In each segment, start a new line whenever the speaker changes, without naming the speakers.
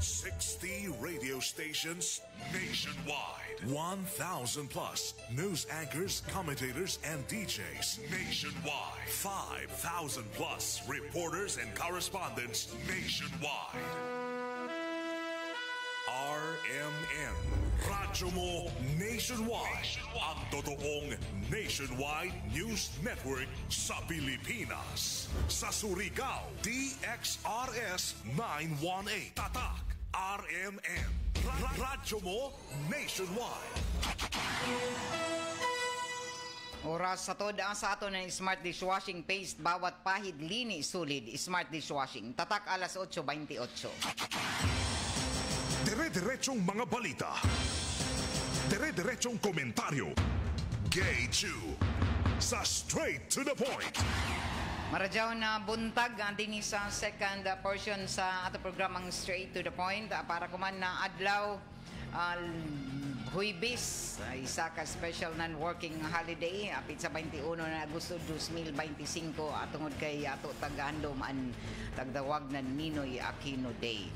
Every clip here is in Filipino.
60 radio stations nationwide. 1,000 plus news anchors, commentators, and DJs nationwide. 5,000 plus reporters and correspondents nationwide. RMN, Radyo Mo Nationwide. Ang totoong nationwide news network sa Pilipinas. Sa Surigao, DXRS 918. Tatak, RMN. Radyo Mo Nationwide.
Oras sa sa ato ng Smart Dishwashing Paste. Bawat pahid, linis, sulid. Smart Dishwashing. Tatak alas 8:28.
Dire-diretsong mga balita. Dire-diretsong komentaryo. Gay Chu. Sa straight to the point.
Maradyaw na buntag din sa second portion sa ato programang Straight to the Point. Para kuman na adlaw, Huibis, isa ka special non-working holiday apit sa 21 na Agosto 2025 tungod kay ato tagandom an tagdawag na Ninoy Aquino Day.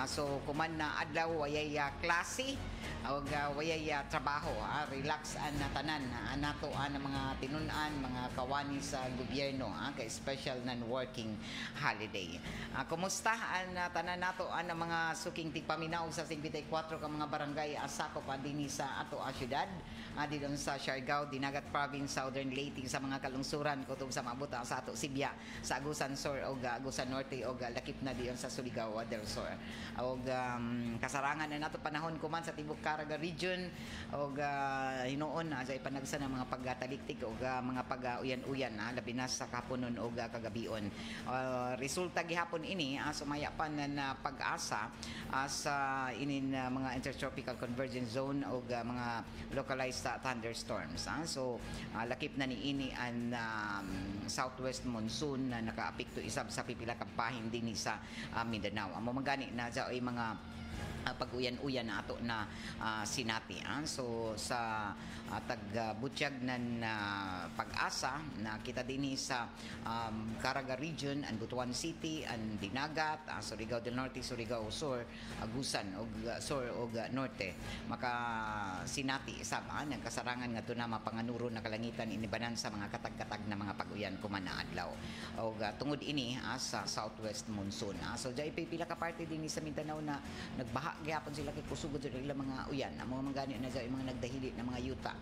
So kuman na adlaw wayay klase o wayay trabaho, relax an tanan nato ang mga tinunan, mga kawani sa gobyerno kay special non-working holiday. Kumusta ang tanan nato ang mga suking tigpaminaw sa 54 ka mga barangay sakop dinhi sa ato a syudad didon sa Siargao, Dinagat Province, Southern Leyte sa mga kalungsuran kutob sa maabot sa ato Sibya, sa Agusan Sur o Agusan Norte o lakip na diyon sa Surigao del Sur. O kasarangan na nato panahon kuman sa Tibok Caraga region o hinuon sa ipanagsa ng mga pagtaliktik o mga pag-uyan-uyan labi na sa kapunon o kagabion. Resulta gihapon ini sumaya pa na pag-asa sa inin mga intertropical convergence zone o mga localized thunderstorms. So lakip na ni ini ang southwest monsoon na nakaapekto isab sa pipila ka bahin dinhi sa Mindanao. Amo magani na sa mga pag-uyan-uyan na ato na sinati. So sa tag-butyag ng pag-asa na kita dinhi sa Caraga region, and Butuan City, and Dinagat, Surigao del Norte, Surigao Sur, Agusan og Sur og Norte. Maka sinati isab ng kasarangan nga na mapanganuro na kalangitan inibanan sa mga katag-katag na mga pag-uyan kuman na adlaw. Og tungod ini sa southwest monsoon. So jay pila ka parte dinhi sa Mindanao na nagbaha gyapon sila kay kusugod sa ilang mga uyan. Amo mga gani na jay mga nagdahili na mga yuta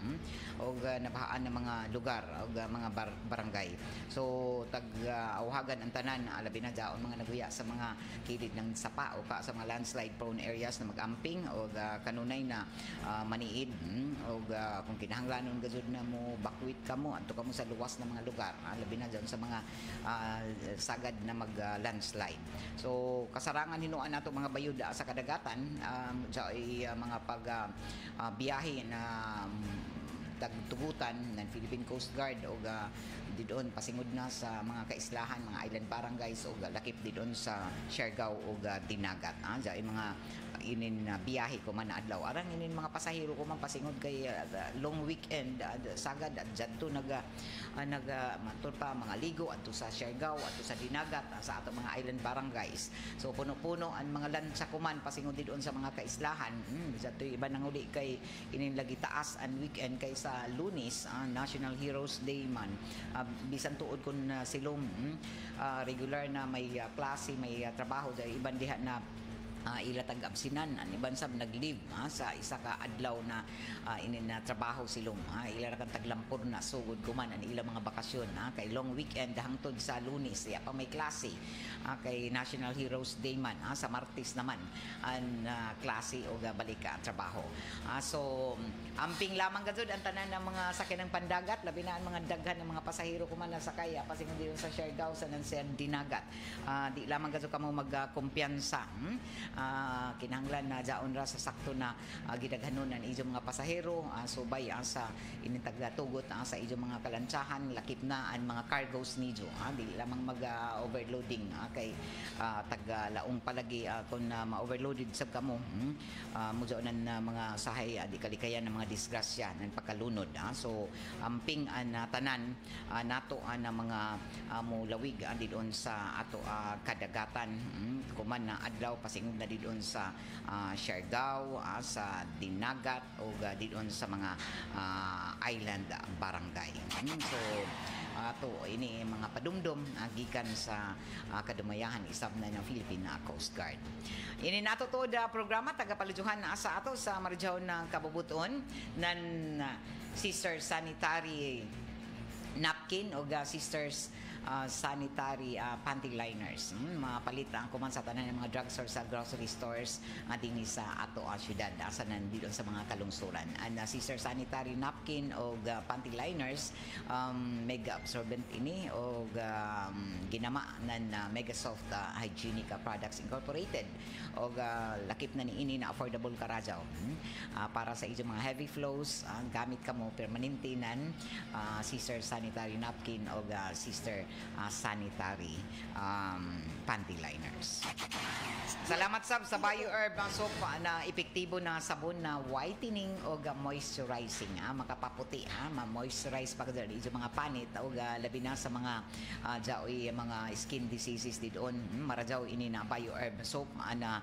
og nabahaan ng mga lugar og mga barangay. So tag-awhagan ang tanan alabi na jaon mga naguya sa mga kilid ng sapa o sa mga landslide prone areas na mag-amping og kanunay na maniid og kung kinahanglanon gazud na mo bakwit kamo adto kamo sa luwas na mga lugar alabi na diyan sa mga sagad na mag-landslide. So kasarangan hinuan nato mga bayud sa kadagatan sa mga biyahe na tagtugutan ng Philippine Coast Guard o didon pasingod na sa mga kaislahan, mga island barangays o lakip didon sa Siargao o Dinagat. Sa mga inin biyahe ko man adlaw aran inin mga pasahero ko man pasingod kay long weekend sagad at jadto naga matur pa mga ligo adto sa Siargao adto sa Dinagat sa ato mga island barangays. So puno-puno ang mga lansa ko man pasingod didon sa mga kaislahan. Jadto iba nang uli kay inin lagi taas ang weekend kay sa Lunes National Heroes Day man bisan tuod kun silom regular na may klase may trabaho dahil iban diha na ilatag absinan ang iban sab nag-leave sa isa ka adlaw na inin na trabaho silong ila ra kan taglampor na sugod kuman ang ilang mga bakasyon kay long weekend hangtod sa Lunes ya pa may klase kay National Heroes Day man sa Martes naman ang klase o balik ka trabaho. So amping lamang gazud ang tanan ng mga sakyan ng pandagat labi na ang mga daghan ng mga pasahero kuman na sakay pasingod dito sa Siargao sa Dinagat. Di lamang gazud kamo magkumpiyansa kinahanglan na daon ra sa sakto na gidaghanon ang inyong mga pasahero subay sa initagatugot sa inyong mga kalantsahan lakip na ang mga cargos nijo di lamang mag-overloading kay taglaong palagi kung ma-overloaded sab kamo mujonan na mga sahay di kalikayan ng mga disgrasya ng pagkalunod. So amping an tanan nato ang mga mulawig didon sa ato kadagatan kuman na adlaw pasingod na na didon sa Siargao, sa Dinagat o didon sa mga island barangay. So ato ini mga padumdum gikan sa kadumayahan isab na ng Philippine Coast Guard. Ini nato to da programa tagapalujuhan na sa ato sa Marjaw ng Kabubuton nan Sister Sanitary napkin o sisters sanitary panty liners. Mapalit ang kuman sa tanan ng mga drugstores sa grocery stores din sa ato syudad asa nandito sa mga kalungsuran. Ang sister sanitary napkin o panty liners mega absorbent ini o ginama ng Mega Soft Hygienic Products Incorporated o lakip na ni ini na affordable karajaw para sa inyong mga heavy flows gamit kamo permanente nan sister sanitary napkin o sister sanitary panty liners. Salamat sa BioHerb ang soap na epektibo na sabon na whitening o moisturizing makapaputi ma-moisturize pag dali mga panit o labi na sa mga jaoy mga skin diseases didon marajaw ini na BioHerb soap na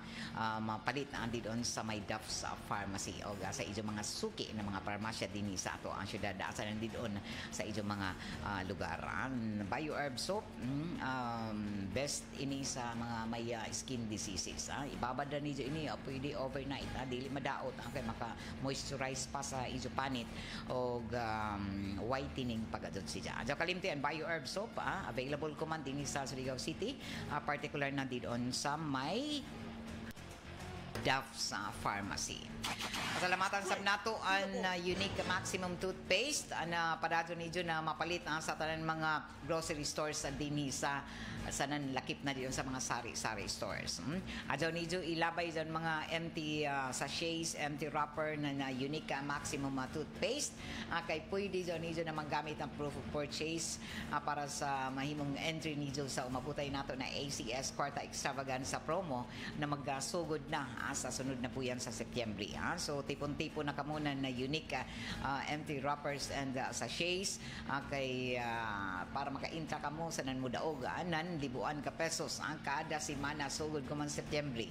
mapalit didon sa may Duff's Pharmacy o sa ijo mga suki na mga parmasya dinhi sa ato ang syudad asa nandidon sa ijo mga lugar. BioHerb soap best ini sa mga may skin diseases. Ibabad na niyo ini pwede overnight dili madaot kay maka moisturize pa sa ijo panit o whitening pagadot siya. Adto kalimtian BioHerb soap available ko man dinhi sa Surigao City particular na didon sa may Duff's Pharmacy. Pasalamatan sab nato ang unique maximum toothpaste na padadto niyo na mapalit sa tanan mga grocery stores dinhi sa lakip na diyon sa mga sari-sari stores. Adto niyo ilabay dyan mga empty sachets, empty wrapper na unique maximum toothpaste kay pwede dyan niyo na magamit ang proof of purchase para sa mahimong entry niyo sa umabutay nato na ACS Quarta Extravaganza promo na magsugod na sa sunod na po yan sa Setyembre. So tipon-tipon na kamunan na unique empty wrappers and sachets kay para maka-intra ka mo sa nanmudaog nan libuan ka pesos ang kada semana sugod ko man Setyembre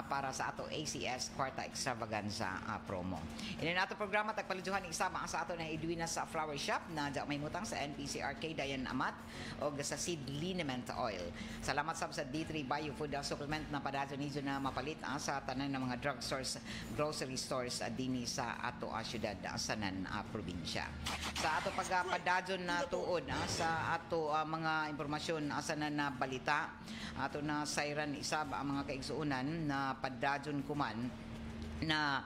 para sa ato ACS Quarta Extravaganza promo. Ini nato programa tagpalujuhan isama sa ato na Edwina sa Flower Shop na may mutang sa NPC Arcade Dayan Amat o sa Seed Liniment Oil. Salamat sa D3 Bio Food Supplement na padadto niyo na mapalit sa tanan ng mga drugstores, grocery stores dinhi sa ato syudad sa probinsya. Sa ato pagpadadyon na tuod sa ato mga impormasyon asa na balita ato na sayran isab ang mga kaigsuonan na padadyon kuman na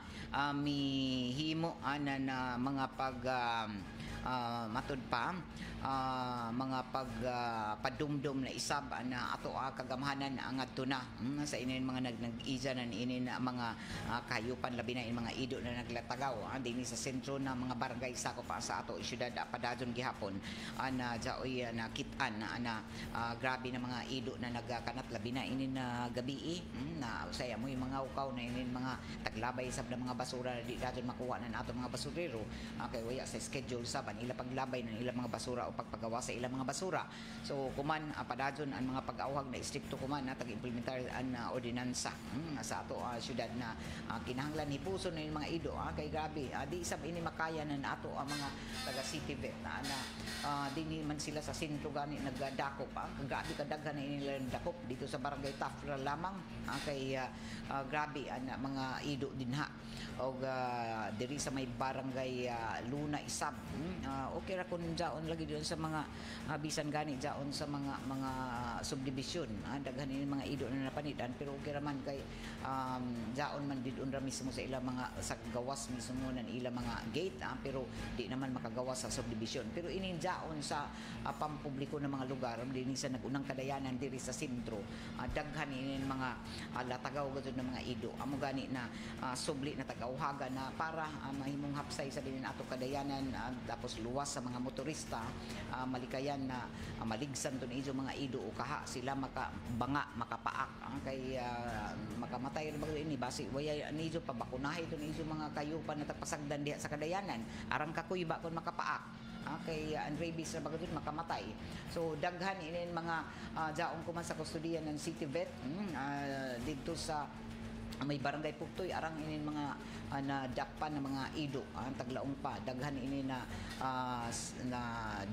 mihimo na mga matud pa mga padumdum na isab na ato kagamhanan ang adto na sa inin mga nag-ija na inin mga kahayupan labi na mga ido na naglatagaw dinhi sa sentro na mga barangay sakop sa ato syudad padadyon gihapon na jaoy nakitaan na grabe na mga ido na nagkanat labi na inin gabi na usaya mo yung mga ukaw na inin mga taglabay sab na mga basura na di dadyon makuha na ato mga basurero kay waya sa schedule sab ila paglabay ng ilang mga basura o pagpagawa sa ilang mga basura. So kuman padadyon ang mga pag-awhag na istrikto kuman na tag-implementar ang ordinansa sa ato syudad na kinahanglan hipuson ng mga ido kay grabe di isab ini makaya na ato ang mga taga city vet na dinhi man sila sa sentro gani nagdakop grabe kadaghan na nila dakop dito sa barangay Tafra lamang kay grabe ang mga ido dinha o diri sa may barangay Luna Isab okay ra kun jaon lagi diyon sa mga bisan gani jaon sa mga subdivision daghan ini mga ido na napanitan pero okay ra man kay jaon man didon ra mismo sa ilang mga sa gawas mismo nan ilang mga gate pero di naman makagawas sa subdivision pero ini jaon sa pampubliko na mga lugar dinhi sa nagunang kadayanan diri sa sentro daghan ini mga latagaw gud ng mga ido amo gani na subli na tagawhaga na para mahimong hapsay sa dinin ato kadayanan tapos luwas sa mga motorista malikayan na maligsan to nijo mga ido o kaha sila makabanga makapaak kay makamatay ra ini basi waya nijo pabakunahay to nijo mga kayupan na tagpasagdan diha sa kadayanan arang kakuy ba kon makapaak kay rabies na bagadun makamatay. So daghan inin mga jaong kuman sa kustudiyan ng City Vet dito sa may barangay Puktoy arang inin mga na dakpan ng mga ido ang taglaong pa daghan ini na na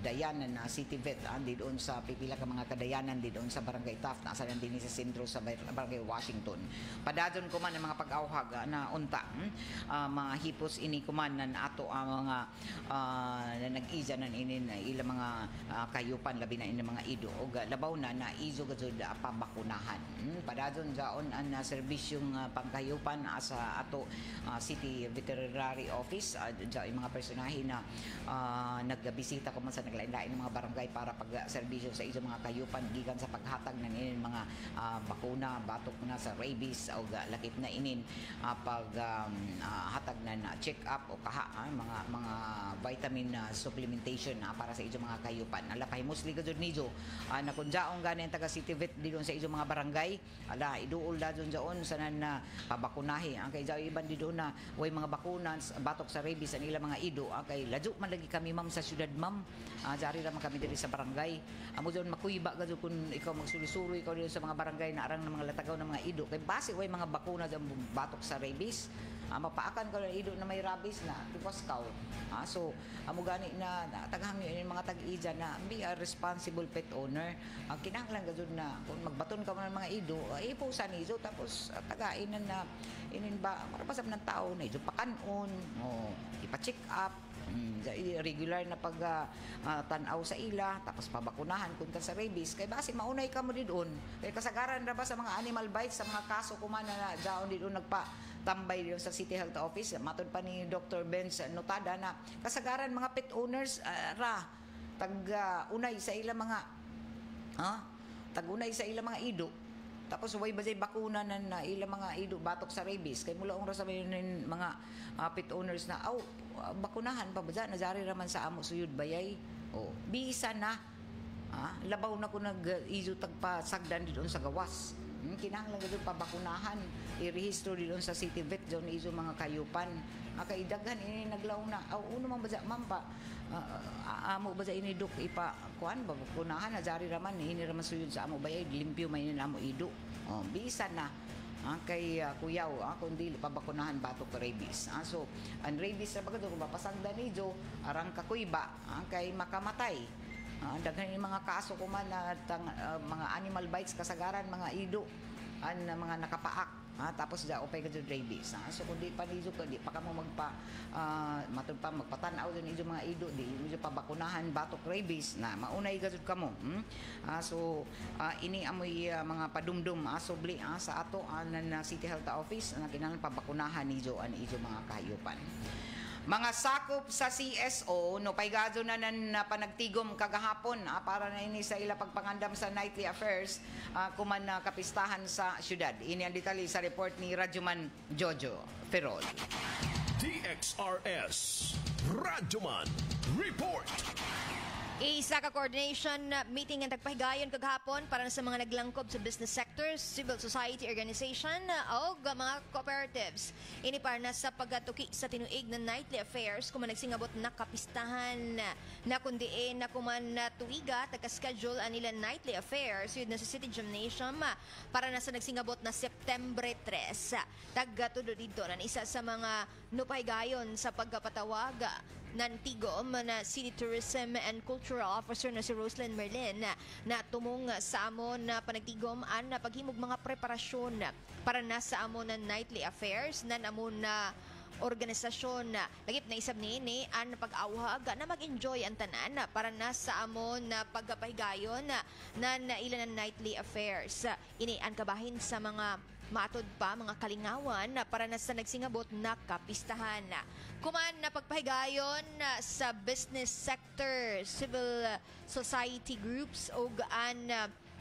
dayanan na city vet di doon sa pipila ka mga kadayanan di doon sa barangay Taft nasa lang din sa sentro sa barangay Washington padadon ko man ang mga pag-awhag na unta mahipos ini kuman nan ato ang mga na nag-iza nan ini na ilang mga kayupan labi na ini mga ido o labaw na izo gud pabakunahan padadon jaon ang serbisyong pangkayupan sa ato City Veterinary Office yung mga personahe na nagbisita ko man sa naglain-lain ng mga barangay para pag-serbisyo sa isang mga kayupan gikan sa paghatag ng inin mga bakuna batok na sa rabies o lakip na inin paghatag na check up o kaha mga vitamin supplementation para sa isang mga kayupan ala pahimosli gud nijo na kun jaong ganin taga City Vet didon sa isang mga barangay ala iduol dadon jaon sa na pabakunahi ang kay iban didon na way mga bakuna batok sa rabies ang ilang mga ido kay ladyo man lagi kami ma'am sa syudad ma'am jari ra man kami diri sa barangay amo doon makuiba gud kun ikaw magsulisuri ikaw dito sa mga barangay na arang ng mga latagaw ng mga ido kay base way mga bakuna sa batok sa rabies mapaakan ko ng ido na may rabies na tipos kaw so amo gani na taghang yung mga tag-ija na be a responsible pet owner ang kinahanglan gud na kung magbaton ka man ng mga ido ipusan nizo tapos tagain na inin ba marapasab ng tao na ido pakanon ipa-check up regular na pag tanaw sa ila tapos pabakunahan kung ka sa rabies kay base maunay ka mo didon kay kasagaran ra ba sa mga animal bites sa mga kaso kuman na daon didon tambay dito sa City Health Office matod pa ni Dr. Benz notada na kasagaran mga pet owners unay sa ilang mga tagunay sa ilang mga ido tapos way bazay bakuna na ilang mga ido batok sa rabies kay mula ong sabi mga pet owners na bakunahan pa ba najari raman sa amo suyod bayay bisa na labaw na ko nag-izo tagpasagdan dito sa gawas kinahanglan gud pabakunahan irehistro dito sa City Vet zone izo mga kayupan kay daghan ini naglaw na uno man ba ma'am pa amo ba ini dok ipa kuan bakunahan na jari raman ini raman suyod sa amo bayay limpyo man ini amo ido bisa na kay kuyaw kundi pabakunahan batok rabies so ang rabies ra bagado kung mapasagdan nijo arang kakuiba kay makamatay daghan yung mga kaso ko man na mga animal bites kasagaran mga ido mga nakapaak tapos opay ka dyan rabies so kung di pa nizo di pa ka mo matod pa magpatanaw dyan ido mga ido di nizo pabakunahan batok rabies na maunay ka dyan ka mo so ini amoy mga padumdum subli sa ato na City Health Office na kinahanglan pabakunahan nizo mga kahayupan mga sakop sa CSO no paygado na panagtigom kagahapon para na ini sa ila pagpangandam sa nightly affairs kuman na kapistahan sa syudad. Ini ang detalye sa report ni Radyoman Jojo Ferrol.
DXRS Radyoman Report.
Isa ka coordination meeting ang tagpahigayon kagahapon para sa mga naglangkob sa business sectors, civil society organization o mga cooperatives. Ini para na sa pagatuki sa tinuig na nightly affairs kuman nagsingabot na kapistahan na kundiin na kuman na tuiga taga-schedule anila nightly affairs yun na sa City Gymnasium para na sa nagsingabot na September 3. Taga-tudo dito na isa sa mga nupahigayon sa pagkapatawag nantigom na City Tourism and Cultural Officer na si Roslyn Merlin na tumong sa amon na panagtigom na paghimog mga preparasyon para na sa amon na nightly affairs na amon na organisasyon na lagip na isab ni ang pag-awhag na mag-enjoy ang tanan para na sa amon na pagpahigayon na ilan ng nightly affairs. Ini ang kabahin sa mga matod pa mga kalingawan para na sa nagsingabot na kapistahan. Kuman na pagpahigayon sa business sector, civil society groups o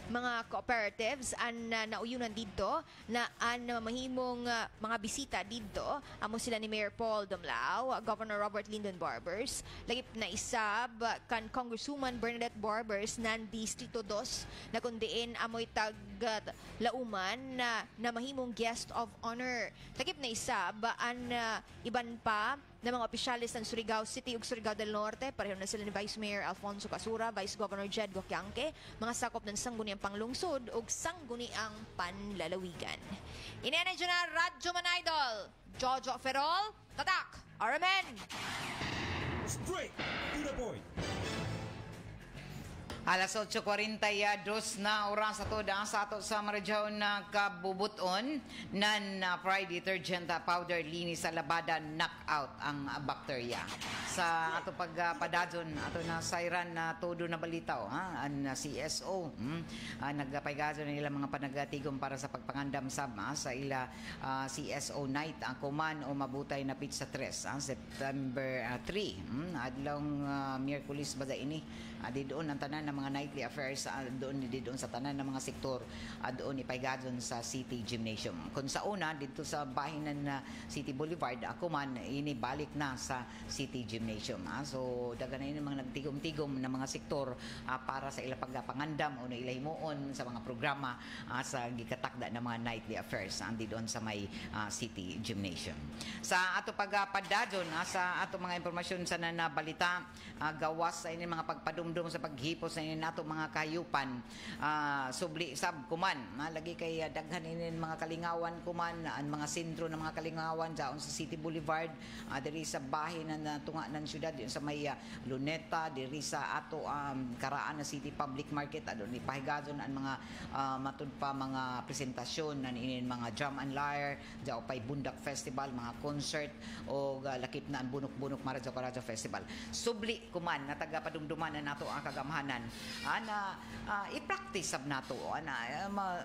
mga cooperatives ang nauyunan dito na ang mahimong mga bisita dito amo sila ni Mayor Paul Dumlao, Governor Robert Lyndon Barbers, lagip na isab kan Congresswoman Bernadette Barbers nan Distrito 2 na kundiin amoy tag lauman na mahimong guest of honor. Lagip na isab ang iban pa ng mga opisyalis ng Surigao City ug Surigao del Norte. Pareho na sila ni Vice Mayor Alfonso Casura, Vice Governor Jed Goquianque, mga sakop ng Sangguniang Panglungsod ug Sangguniang Panlalawigan. Inenadyo na Radyo Manidol, Jojo Ferrol, Tatak, RMN!
Straight to the point.
Alas 8:42 na oras ato da sa ato sa Marajao na kabubuton nan Friday detergent powder linis sa labada knockout ang bakterya. Sa ato pagpadadon ato na sayran na todo na balitaw ang CSO nagpaygadon nila mga panagatigom para sa pagpangandam sa ila CSO night ang kuman o mabutay na pizza 3 September 3 adlong Miyerkules ba ini di doon ang tanan ng mga nightly affairs doon sa tanan ng mga sektor doon ipaygadon sa City Gymnasium. Kung sa una dito sa bahinan na City Boulevard ako man inibalik na sa City Gymnasium. So daga na mga nagtigom-tigom na mga sektor para sa ila pagpangandam o na ilahimuon sa mga programa sa gikatakda ng mga nightly affairs andi doon sa may City Gymnasium. Sa ato pagpadadon sa ato mga impormasyon sa nanabalita gawas sa ini mga pagpadumdum sa paghipos na nato mga kayupan subli sab kuman lagi kay daghan ini mga kalingawan kuman ang mga sentro ng mga kalingawan daon sa City Boulevard diri sa bahin na tunga ng syudad sa may Luneta diri sa ato karaan na City Public Market adun ipahigadon ang mga matud pa mga presentasyon nan inin mga drum and lyre daw pay Bundak Festival mga concert o lakip na ang bunok-bunok Maradyo Festival subli kuman na taga padumduman na nato ang kagamhanan i-practice sab nato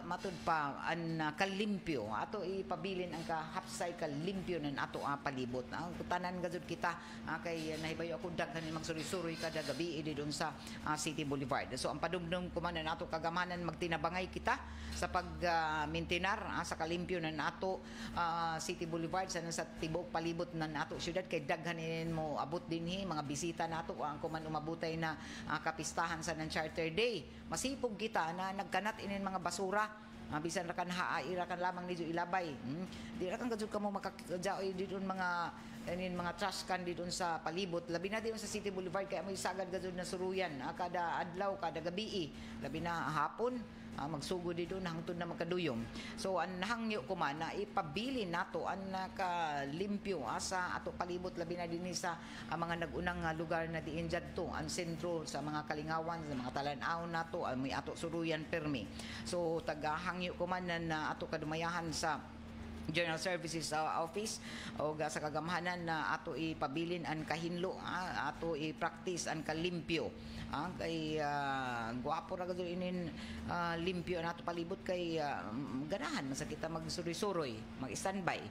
matud pa an kalimpyo ato ipabilin ang kahapsay kalimpyo nan ato palibot tanan gazud kita kay nahibayo ako daghan magsuri-suri kada gabi doon sa City Boulevard. So ang padumdum kuman na nato kagamhanan magtinabangay kita sa pag-maintenar sa kalimpyo na nato City Boulevard sa tibok palibot na nato syudad kay daghan mo abot dinhi mga bisita nato ang kuman umabutay na kapistahan sa Charter Day. Masipog kita na nagkanat inin mga basura. Bisan ra kan ira kan lamang nidyo ilabay. Di ra kan gud kamo makakadyaoy didon mga mga trash can didon sa palibot. Labi na didon sa City Boulevard kay amoy sagad gud na suruyan kada adlaw kada gabi. Labi na hapon magsugod dito hangtod na magkaduyom. So ang hangyo ko man na ipabili nato ang nakalimpyo sa ato palibot labi na dinhi sa mga nagunang lugar na diin didto ang sentro sa mga kalingawan sa mga talan-aw nato may ato suruyan permi. So tagahangyo ko man na ato kadumayahan sa General Services Office o sa kagamhanan na ato ipabilin ang kahinlo ato i-practice ang kalimpyo kay guwapo ra gud inin limpyo nato palibot kay ganahan man sa kita magsuri-suroy mag-standby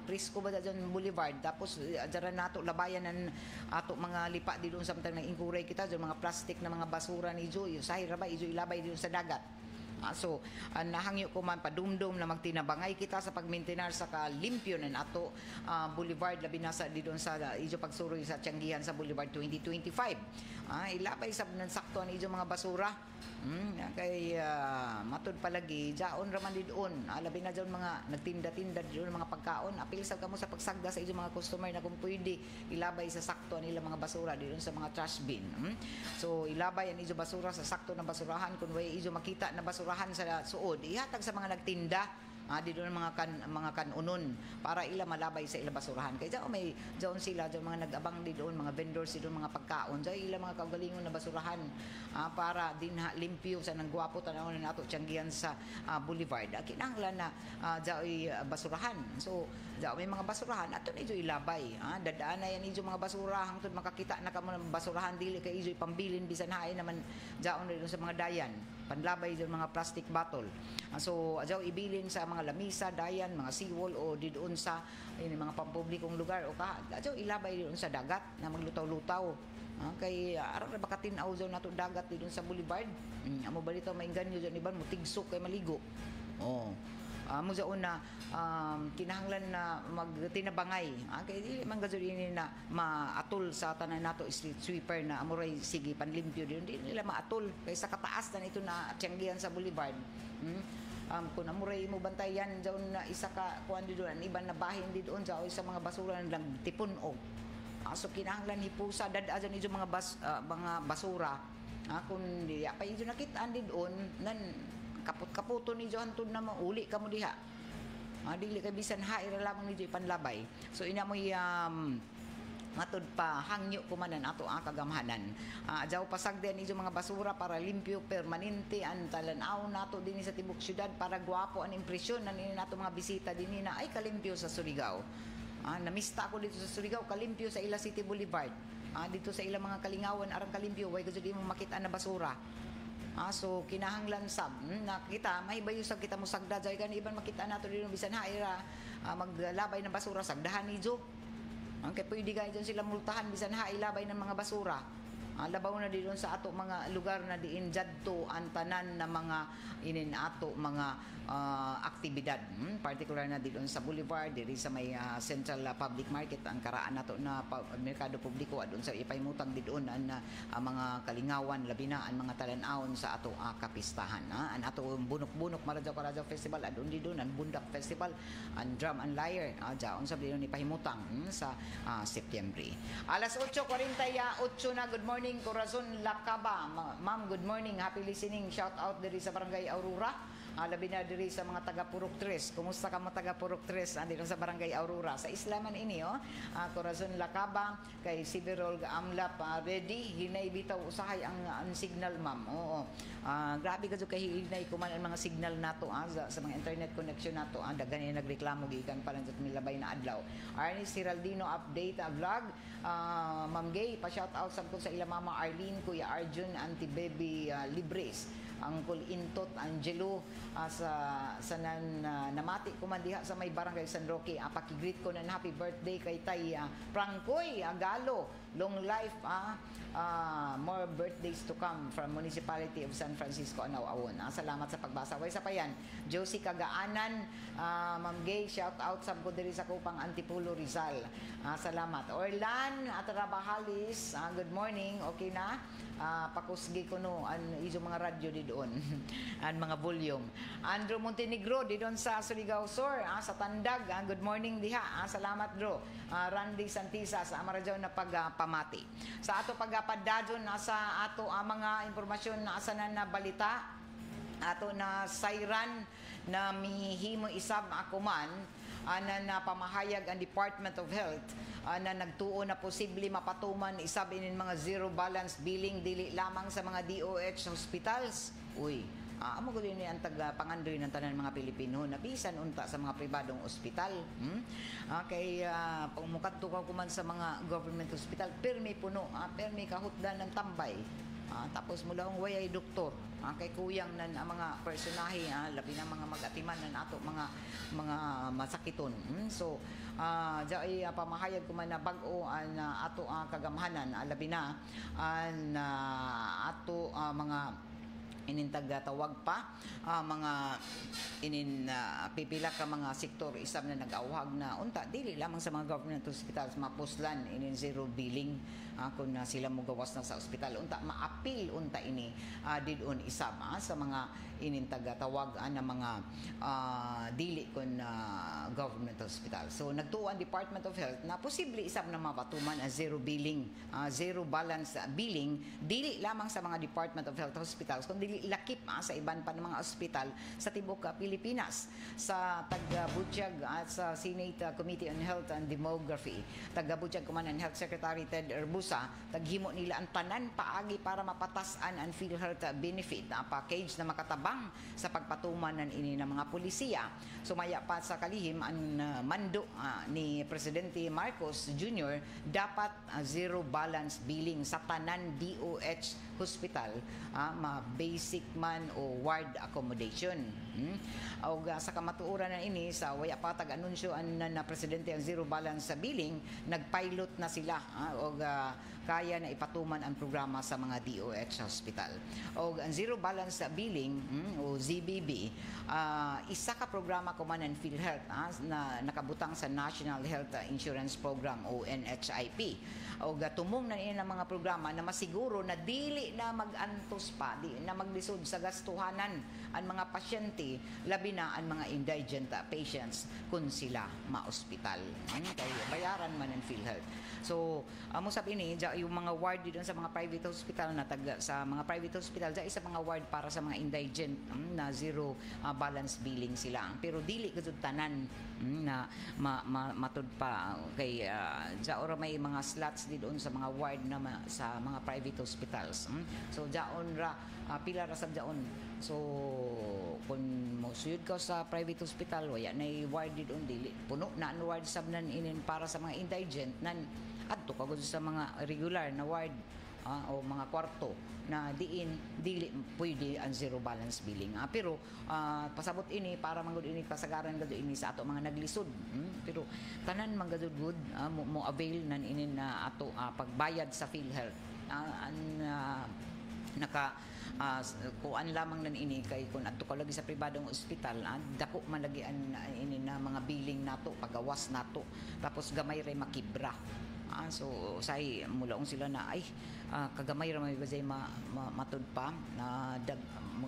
presko ba dyan Boulevard tapos adara nato labayan ang ato mga lipa didon samtang nag-inkuray kita dyan mga plastic na mga basura ni Joy sahira ba ijo ilabay didon sa dagat. So, nahangyo ko man padumdum na magtinabangay kita sa pagmaintenar sa kalimpyo ng ato Boulevard labi na sa didon sa ijo pagsuroy sa Tianggihan sa Boulevard 2025. Ilabay sab nan sakto ang ijo mga basura. Kay matud palagi jaon raman didon labi na jaon mga nagtinda-tinda didon mga pagkaon apil sa kamo sa pagsagda sa ijo mga customer na kung pwede ilabay sa sakto nila mga basura didon sa mga trash bin. So ilabay ang ijo basura sa sakto na basurahan kun way ijo makita na basurahan sa suod ihatag sa mga nagtinda dito ng mga kanunon para ila malabay sa ila basurahan kay may jaon sila jaon mga nag-abang dito mga vendors dito mga pagkaon sa ila mga kaugalingon na basurahan para din limpyo sa nang gwapo tanaw na nato Tianggihan sa Boulevard kinahanglan na jaoy basurahan so jaon may mga basurahan ato na ijo ilabay dadaan na yan ijo mga basura hangtod makakita na kamo ng basurahan dili kay ijo pambilin bisan haay naman jaon dito sa mga dayan panlabay dito mga plastic bottle so jaw ibilin sa mga lamisa, dayan, mga seawall o didoon sa mga pampublikong lugar o jaw ilabay didoon sa dagat na maglutaw-lutaw kay aron na bakatinaw jaw nato dagat didoon sa Boulevard amo balita mainganyo diyan iban mo tigsok kay maligo mo jaon na kinahanglan na magtinabangay kay dili man gazud ini na maatol sa tanan nato street sweeper na amuray sige panlimpyo din nila maatol kay sa kataas na ito na Tianggihan sa Boulevard kung amuray mo bantayan doon na isa ka kuan di doon iban na bahin di doon sa mga basura lang tipon og so kinahanglan hipusa dad adyan ijo mga basura kung di pa ijo nakitaan di doon nan kaput-kaputo ni jo hantud na mauli kamo diha dili kay bisan haira lamang ni jo ipanlabay so ina moy matod pa hangyo kumanan ato ang kagamhanan. Jaw pasagden ijo mga basura para limpyo permanente ang talanaw nato dinhi sa tibok syudad para gwapo ang impresyon na nini nato mga bisita dinhi na ay kalimpyo sa Surigao. Namista ako dito sa Surigao kalimpyo sa Ila City Boulevard. Dito sa ilang mga kalingawan arang kalimpyo way gud mo makita na basura. So kinahanglan sab nakita may bayo sa kita mo sagda jay kan iban makita nato dito bisan haira maglabay ng basura sagdahan ni jo. Ang kay pwede kayo dyan sila multahan bisan hailabay ng mga basura. Labaw na din sa ato mga lugar na diin jadto ang tanan na mga inin ato mga aktibidad. Particular na dito sa Boulevard, diri sa may Central Public Market ang karaan nato na merkado publiko adun sa ipaymutang didon ang mga kalingawan labi na ang mga talan-awon sa ato kapistahan. Ang ato bunok-bunok Maradyaw Festival adun didon ang Bundak Festival, ang Drum and Lyre jaon sa didon ipahimutang sa Setyembre. Alas 8:48 na. Good morning Corazon Lacaba. Ma'am, good morning. Happy listening. Shout out diri sa Barangay Aurora. Labi na diri sa mga taga Purok 3. Kumusta ka mo taga Purok 3 dito sa Barangay Aurora? Sa Islaman ini Corazon Lacaba kay Sibirol Amlap ready hinay bitaw usahay ang signal ma'am. Oo. Grabe kadto kay hinay kuman ang mga signal nato sa mga internet connection nato. Daghan nagreklamo gikan pa lang sa milabay na adlaw. Arnie Ciraldino update vlog. Ma'am Gay, pa-shout out sa ila Mama Arlene, Kuya Arjun, Auntie Baby Libres, Uncle Intot, Angelo, sa namati ko man diha sa may Barangay San Roque. Pakigreet ko na happy birthday kay Tay Francoy Agalo. Long life, more birthdays to come from Municipality of San Francisco, Anao-Awon. Salamat sa pagbasa. Way sa payan, Josie Kagaanan, Ma'am Gay, shout out sa ko diri sa Kupang Antipulo Rizal. Salamat. Orlan Atrabahalis, good morning. Okay na? Pakusgi ko no an iso mga radyo di doon an mga volume. Andrew Montenegro di doon sa Surigao Sur sa Tandag. Good morning diha. Salamat bro. Randy Santisa sa Amaradyaw na pagpamati. Sa ato pagpadadyon sa ato mga impormasyon na asanan na balita ato na sayran na mihimo isab akuman na pamahayag ang Department of Health na nagtuo na posible mapatuman isab inin mga zero balance billing dili lamang sa mga DOH hospitals. Uy, amo ko din ang pangandoy ng tanan mga Pilipino na bisan unta sa mga pribadong ospital. Kay pagmukadto ka kuman sa mga government hospital, permi puno, permi kahutdan ng tambay. Tapos mula ang wayay doktor kay kuyang nan ang mga personahe labi na mga mag-atiman nan ato mga masakiton. So jay pamahayag ko man na bag-o ato kagamhanan labi na ato mga inintag tawag pa mga pipila ka mga sektor isab na nag-awhag na unta dili lamang sa mga government hospitals mapuslan inin zero billing kung sila mo gawas na sa ospital unta maapil unta ini didon isab sa mga inintag tawag na mga dili kun government hospital. So nagtuon Department of Health na posible isab na mapatuman zero billing, zero balance billing dili lamang sa mga Department of Health hospitals kundi lakip sa iban pa ng mga ospital sa tibok Pilipinas. Sa taga-Butyag at sa Senate Committee on Health and Demography, taga-Butyag Kumanan Health Secretary Ted Erbusa, taghimo nila ang tanan paagi para mapatasan ang PhilHealth benefit package na makatabang sa pagpatuman ng ini ng mga pulisiya. Sumaya pa sa kalihim ang mando ni Presidente Marcos Jr. dapat zero balance billing sa tanan DOH hospital, basic man o ward accommodation. O sa kamatuoran na ini sa waya pa tag-anunsyo na presidente ang zero balance sa billing, nagpilot na sila o kaya na ipatuman ang programa sa mga DOH hospital. O ang zero balance billing o ZBB, isa ka programa ko man ang PhilHealth na nakabutang sa National Health Insurance Program o NHIP. O tumong na ng mga programa na masiguro na dili na mag-antos pa, di na maglisod sa gastuhanan ang mga pasyente, labi na ang mga indigent patients kung sila ma-ospital. Kaya bayaran man ang PhilHealth. So, mo sabi ni, yung mga ward dito sa mga private hospital sa mga private hospital, isa mga ward para sa mga indigent na zero balance billing sila. Pero dili gud tanan na matud pa kay ora may mga slots di doon sa mga ward na sa mga private hospitals. So jaon ra pila ra sab jaon. So kung mo suyod ka sa private hospital waya na ward di doon dili puno na ang ward sab nan inin para sa mga indigent nan adto ka gud sa mga regular na ward o mga kwarto na dili pwede ang zero balance billing. Pero pasabot ini para manggod ini pasagaran gud ini sa ato mga naglisod. Pero tanan man gud mo avail nan ini na ato pagbayad sa PhilHealth. Kuan lamang nan ini kay kun adto ka lagi sa pribadong ospital dako man lagi ini na mga billing nato pagawas nato tapos gamay ray makibra. So say mulaong sila na ay kagamay ra may bazay matud pa na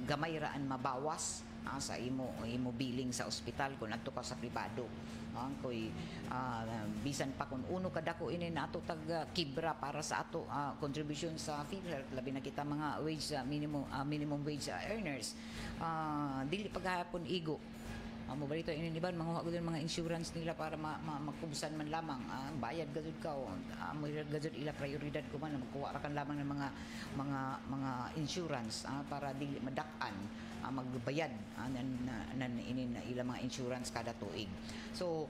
gamay raan mabawas sa imo billing sa ospital kung adto ka sa pribado. Koy bisan pa kung uno kadako ini na ato tag kibra para sa ato contribution sa PhilHealth labi na kita mga wage minimum wage earners dili paghapon igo. Mo balito ini niban manguha gud mga insurance nila para magkubsan man lamang bayad gud ka mo gud ila prioridad ko man magkuha ra kan lamang ng mga insurance para dili madak-an magbayad nan ini na ila mga insurance kada tuig. So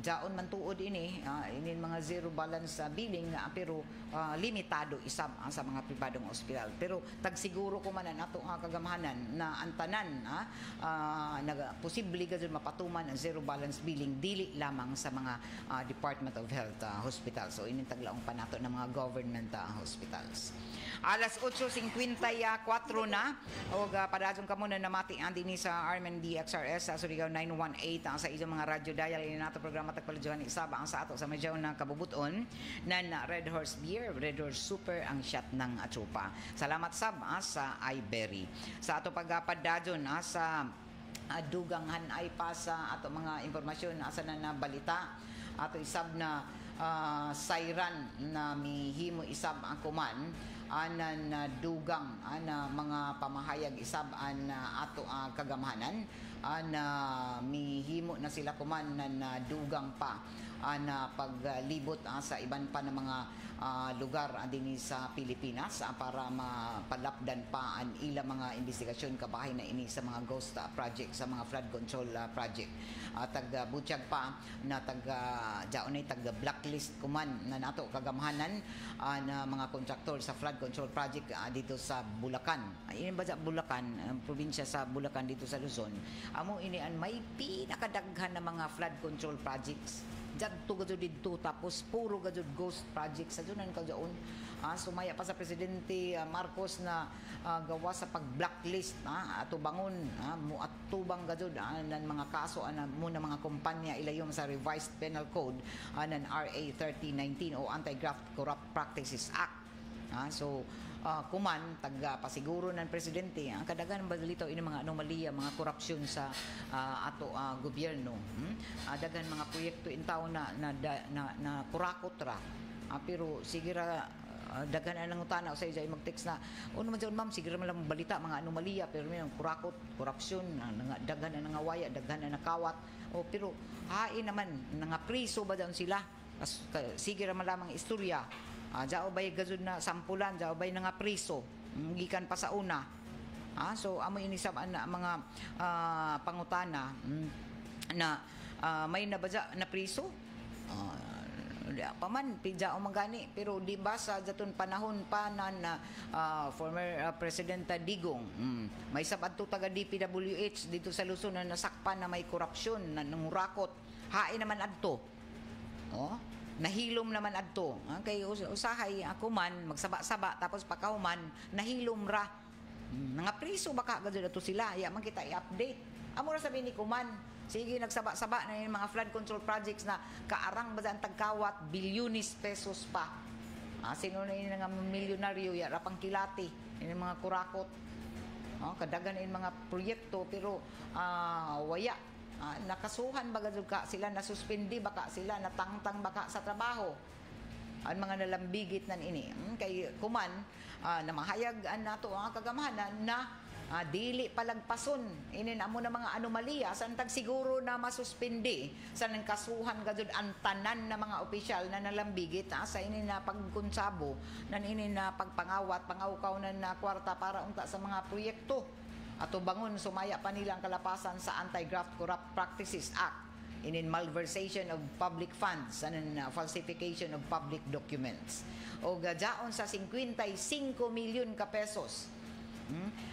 jaon man tuod ini mga zero balance billing pero limitado isab sa mga pribadong ospital. Pero tagsiguro ko man nato nga kagamahanan na ang tanan posible gud mapatuman ang zero balance billing dili lamang sa mga Department of Health hospitals. So ini taglaong pa nato ng mga government hospitals. Alas 8:54 na o padadyon ka muna namati ang dinhi sa Armen DXRS sa Surigao 918 sa inyong mga radyo dial ini nato programa tagpaladyohan isaba ang sa ato sa medyaw na kabubuton na Red Horse Beer, Red Horse Super ang shot ng atsupa. Salamat sab sa iBerry. Sa ato pagpadadyon sa dugang hanay pa sa ato mga impormasyon asa na balita ato isab na sayran na mihimo isab ang kuman anan dugang ana mga pamahayag isab an ato kagamahanan ana mihimo na sila kuman na dugang pa na paglibot sa iban pa ng mga lugar dinhi sa Pilipinas para mapalapdan pa ang ila mga investigasyon kabahay na ini sa mga ghost project sa mga flood control project. Tag-butyag pa na jaunay blacklist kuman na nato kagamahanan na mga kontraktor sa flood control project dito sa Bulacan. Ini ba sa Bulacan, probinsya sa Bulacan dito sa Luzon. Amo ini an may pinakadaghan na mga flood control projects. Jadto gud dito tapos puro gud ghost projects sa dunan kagdaon. Sumaya pa sa Presidente Marcos na gawa sa pag-blacklist ato bangon mo atubang gud nan mga kaso muna mga kumpanya ilayom sa revised penal code nan RA 3019 o Anti-Graft Corrupt Practices Act. So kuman pasiguro ng presidente ang kadaghan balito ini mga anomalya mga korupsyon sa ato gobyerno. Daghan mga proyekto in taon na kurakot ra pero sige ra daghan ang utana sa ijay mag-text na man jud ma'am sige ra man lang balita mga anomalya pero may kurakot korupsyon daghan ang ngawaya daghan ang nakawat pero hain naman nga priso ba daw sila sige ra man lamang istorya. Jao bay gazud na sampulan, jao bay nga priso, gikan pa sa una. So amo inisab na mga pangutana na may nabaja na priso. Paman pidya o magani pero di ba sa daton panahon pa na former President Digong may sabad to taga DPWH dito sa Luzon na nasakpan na may korupsyon na nangurakot. Hain naman adto. Nahilom naman adto kay usahay ako man magsaba-saba tapos pakahuman nahilom ra nga priso baka gud ato sila ya man kita i-update amo ra sabi ni kuman sige nagsaba-saba na yung mga flood control projects na kaarang ba ang tagkawat bilyones pesos pa sino na nga milyonaryo ya ra pang kilati ini mga kurakot. Kadagan in mga proyekto pero waya. Nakasuhan baga ka sila, nasuspindi baka sila, natangtang baka sa trabaho. Ang mga nalambigit nan ini. Kay kuman, namahayag nato ang kagamahanan na dili palagpason. Ini na mo na mga anomalya, saan tag siguro na masuspindi, saan ang kasuhan gajud ang tanan na mga opisyal na nalambigit, sa ini na pagkunsabo, nan ini na pagpangawat, pangawkaw na kwarta para unta sa mga proyekto. Ato bangon, sumaya pa nila ang kalapasan sa Anti-Graft Corrupt Practices Act, in malversation of public funds and falsification of public documents. O gajaon sa 55 milyon ka pesos.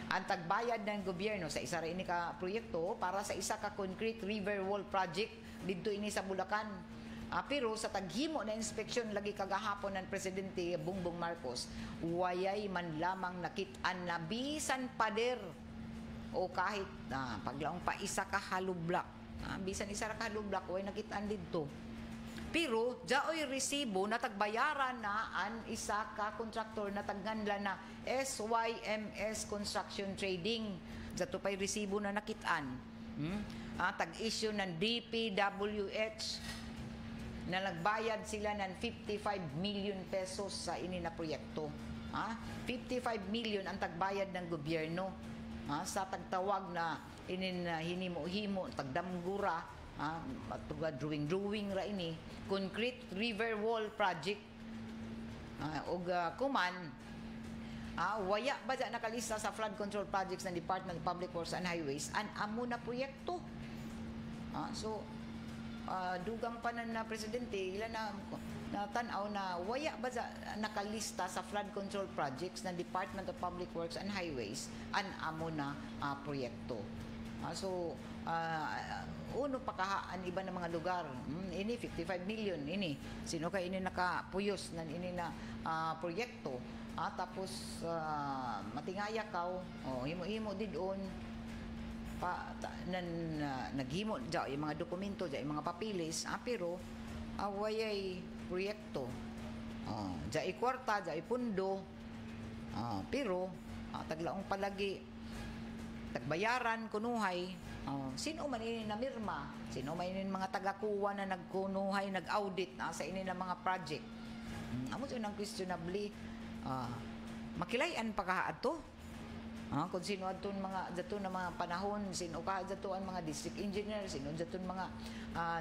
Ang tagbayad ng gobyerno sa isa rin ka proyekto para sa isa ka concrete river wall project dito ini sa Bulacan. Pero sa taghimo na inspeksyon lagi kagahapon ng Presidente Bongbong Marcos, wayay man lamang nakit-an na bisan pader o kahit paglaong pa isa ka halublak. Bisan isa ka halublak, way nakitaan dito. Pero, jaoy resibo na tagbayaran na an isa ka kontraktor na tagganla na SYMS Construction Trading. Jato pa'y resibo na nakitaan. Tag-issue ng DPWH na nagbayad sila ng 55 million pesos sa ini na proyekto. 55 million ang tagbayad ng gobyerno sa tagtawag na hinimo-himo, tagdamgura, drawing ra ini, concrete river wall project. Kuman, waya ba dyan nakalista sa flood control projects ng Department of Public Works and Highways an amo na proyekto. So, dugang pa na Presidente, ilan na tanaw na waya ba nakalista sa flood control projects ng Department of Public Works and Highways an amo na proyekto. So, uno pa kahaan iba ng mga lugar. Ini 55 million ini. Sino kay ini nakapuyos nan ini na proyekto. Tapos matingaya kaw, himo-himo didon naghimo dyan yung mga dokumento dyan, yung mga papilis, pero awayay proyekto. Dyan kwarta, dyan pundo, pero taglaong palagi tagbayaran, kunuhay. Sino man ini namirma, sino man ini mga tagakuha na nagkunuhay, nag-audit sa ini na mga project. Amo nang questionably makilayan pa kahat to. Kung sino aton mga dato na mga panahon, sino ka datoan mga district engineer, sino daton mga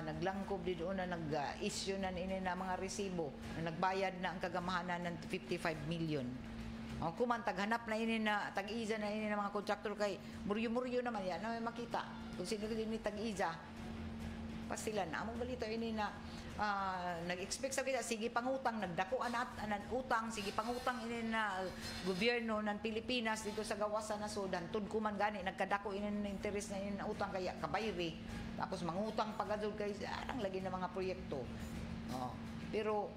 naglangkob dito na nag-issue na ini na mga resibo na nagbayad na ang kagamahanan ng 55 million. Kuman taghanap na ini na tag-iza na ini na mga contractor kay muryo-muryo naman yan na may makita kung sino ini tag-iza pasilan. Among balita ini na nag-expect sa kita, sige pangutang, nagdako anat utang, sige pangutang ini na gobyerno ng Pilipinas dito sa gawas sa nasod, hantod ko man gani, nagkadako ini na interest na ini na utang kaya kabayri, tapos mangutang pagadol kay arang lagi na mga proyekto. Pero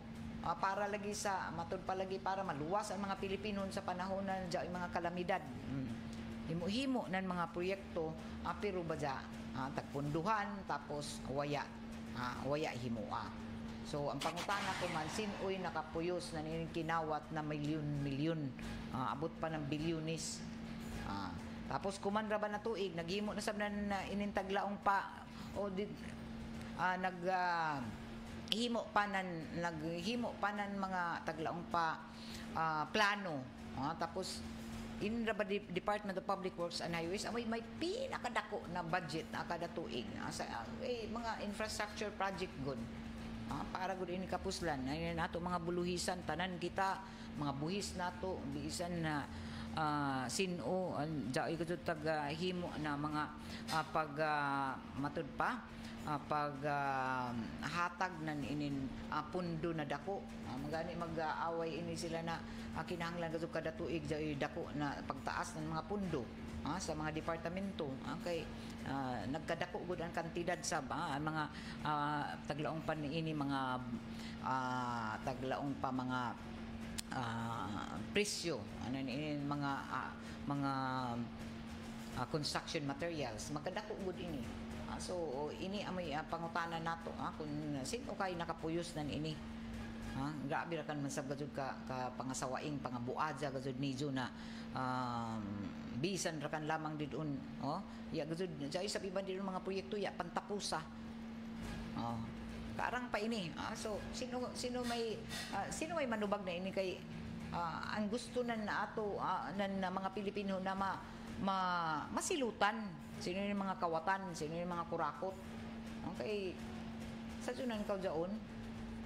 para lagi sa matud pa lagi para maluwas ang mga Pilipino sa panahon na dyan, yung mga kalamidad. Himo-himo ng mga proyekto, pero ba dyan, tagpunduhan, tapos waya himua. So, ang pangutana ko man, sinoy nakapuyos na kinawat na milyon-milyon, abot pa ng bilyonis. Tapos, kuman ra ba na tuig, naghimo na sabnan na inintaglaong pa, naghimo pa nan mga taglaong pa plano. Tapos, in ba Department of Public Works and Highways may pinakadako na budget na kada tuig sa mga infrastructure project gud para gud ini kapuslan nato mga buluhisan tanan kita mga buhis nato bisan na sino dai gud tag himo na mga pag matud pa pag hatag nan inin pundo na dako magani mag-away ini sila na kinahanglan gud kada tuig jay dako na pagtaas ng mga pundo sa mga departamento kay nagkadako gud ang kantidad sa mga taglaong pa ini mga taglaong pa mga presyo ini mga construction materials magkadako gud ini. So ini amoy pangutana nato kung sino kay nakapuyos nan ini Grabe ra kan man sab gajud ka pangasawaing pangabuadja gajud nijo na bisan ra kan lamang didun ya gajud sa isa iban didun mga proyekto ya pantapusa karang pa ini so sino may manubag na ini kay ang gusto nan ato nan mga Pilipino na masilutan sino yung mga kawatan sino yung mga kurakot okay sa sunan kaw jaon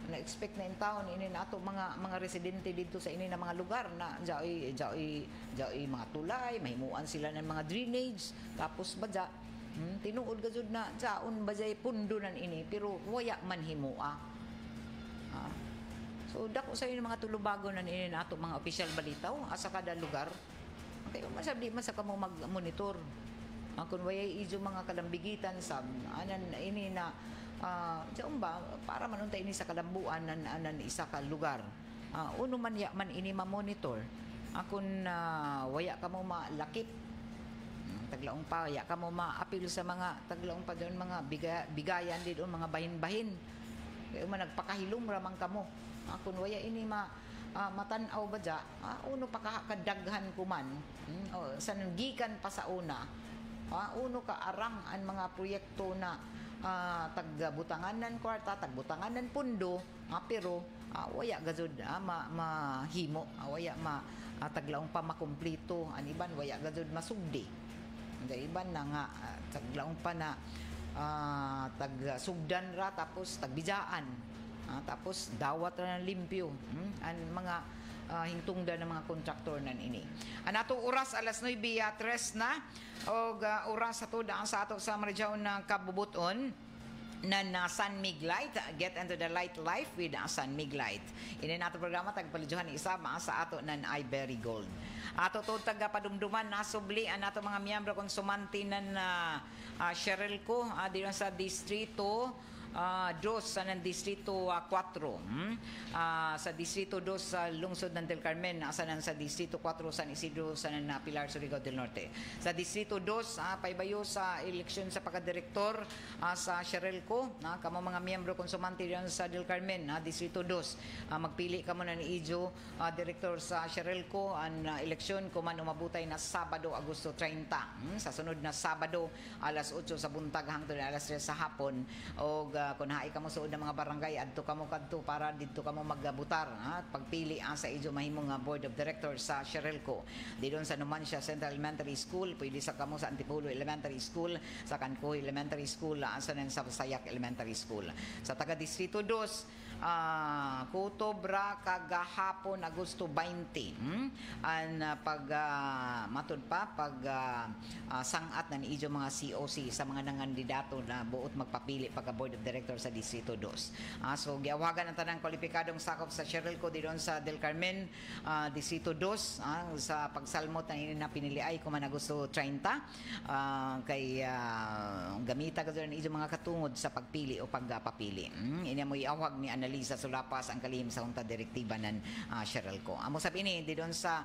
na-expect na in taon ini na ato mga residente dito sa ini na mga lugar na jaoy mga tulay mahimuan sila ng mga drainage tapos badya tinuod gajud na jaon bajay pundo nan ini pero waya man himua so dako sa ini mga tulubago nan ini na ato mga opisyal balitaw asa kada lugar kay masabdi man sa kamo mag-monitor kung wayay ijo mga kalambigitan sa anan ini na diyan ba para manuntay ini sa kalambuan nan isa ka lugar uno man ya man ini ma-monitor akon waya ka mo malakip taglaong pa ya ka mo ma-apil sa mga taglaong pa doon mga bigayan dito mga bahin-bahin kay nagpakahilom ramang kamo akon waya ini matanaw ba dya uno pa kadaghan kuman sa gikan pa sa una uno ka arang ang mga proyekto na tagbutanganan kwarta tagbutanganan pundo pero waya gazud mahimo waya taglaong pa makumpleto an iban waya gazud masugdi ang iban na nga taglaong pa na tagsugdan ra tapos tagbijaan tapos dawat ra ng limpyo ang mga hingtungdan ng mga kontraktor nan ini. Anato oras alas 9:03 na og oras ato daan sa ato sa region ng Kabubuton na San Mig Light. Get into the light life with San Mig Light. Ini nato programa tagpalijuhan ni isa sa ato nan Ibery Gold. Ato to taga padumduman nasubli an ato mga miyembro konsumanti nan Sherelco dito sa distrito 2 sa ng Distrito 4 sa Distrito 2 sa lungsod ng Del Carmen sa Distrito 4 San Isidro sa ng Pilar Surigao del Norte sa Distrito 2 paibayo sa eleksyon sa pagkadirektor sa Sherelco kamo mga miyembro konsumanti diyan sa Del Carmen Distrito 2 magpili kamo na ni Ijo direktor sa Sherelco ang eleksyon kuman umabutay na Sabado Agosto 30 sa sunod na Sabado alas 8 sa buntag hangtod alas 3 sa hapon og kung haay kamo suod ng mga barangay adto kamo kadto para didto kamo magbutar pagpili sa ijo mahimong board of directors sa Sherelco didon sa Numancia Central Elementary School pwede sa kamo sa Antipolo Elementary School sa Cancoy Elementary School sa Sayak Elementary School sa taga Distrito 2 Kutobra kagahapon Agosto 20 an matud pa sangat na ni ijo mga COC sa mga nangandidato na buot magpapili pagka board of director sa Distrito 2 so giawagan ang tanang kwalipikadong sakop sa Sherelco didon sa Del Carmen Distrito 2 sa pagsalmot na ini na pinili ay kuman Agosto 30 kay gamita ka ni ijo mga katungod sa pagpili o pagpapili ini mo iawag ni Analisa Sulapas ang kalihim sa unta direktiba ng Sherelco. Amo sabi ni didon sa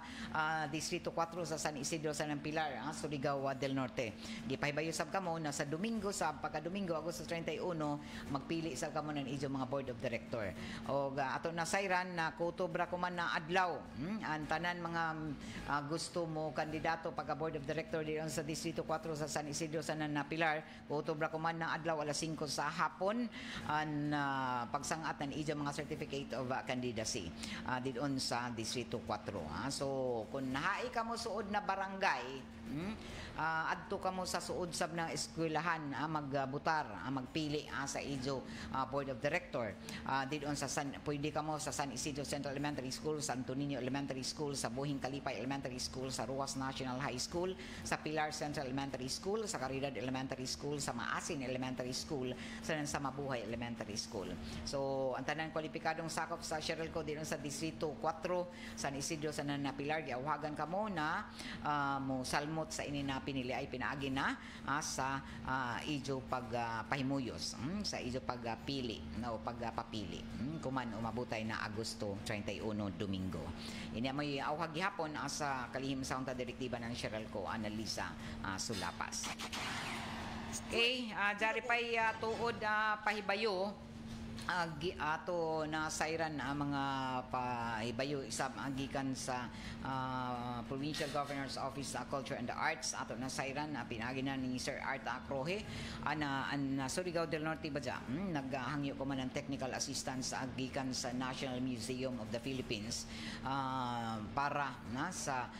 Distrito 4 sa San Isidro sa Pilar Surigao del Norte. Gipahibayo sab kamo na sa Domingo sa pagka-Domingo Agosto 31 magpili sa kamo ng ijo mga board of director. O ato na sayran na kutobra kuman na adlaw ang tanan mga gusto mo kandidato pagka board of director didon sa Distrito 4 sa San Isidro sa Pilar kutobra kuman na adlaw alas 5 sa hapon ang pagsangat ng ijo mga certificate of candidacy didon sa Distrito 4 so kung nahaay ka mo suod na barangay adto ka mo sa suod sab ng eskwelahan magbutar magpili sa ijo board of director didon sa pwede ka mo sa San Isidro Central Elementary School, Santo Niño Elementary School, sa Buhing Kalipay Elementary School, sa Ruas National High School, sa Pilar Central Elementary School, sa Caridad Elementary School, sa Maasin Elementary School, sa Mabuhay Elementary School. So ang tanan kwalipikadong sakop sa Sherelco didon sa Distrito 4 San Isidro sa Pilar giawagan ka mo na mo salmot sa ini na pinili ay pinaagi na sa ijo pagpahimuyos sa ijo pagpili o pagpapili kuman umabutay na Agosto 31 Domingo. Ini mo iawag gihapon sa kalihim sa unta direktiba ng Sherelco Analisa Sulapas. Okay, jari pay tuod pahibayo ato na sayran ang mga pahibayo isab gikan sa Provincial Governor's Office sa Culture and the Arts. Ato na sayran pinaginan ni Sir Art Acrohe an Surigao del Norte badya naghangyo ko man ng technical assistance gikan sa National Museum of the Philippines para na sa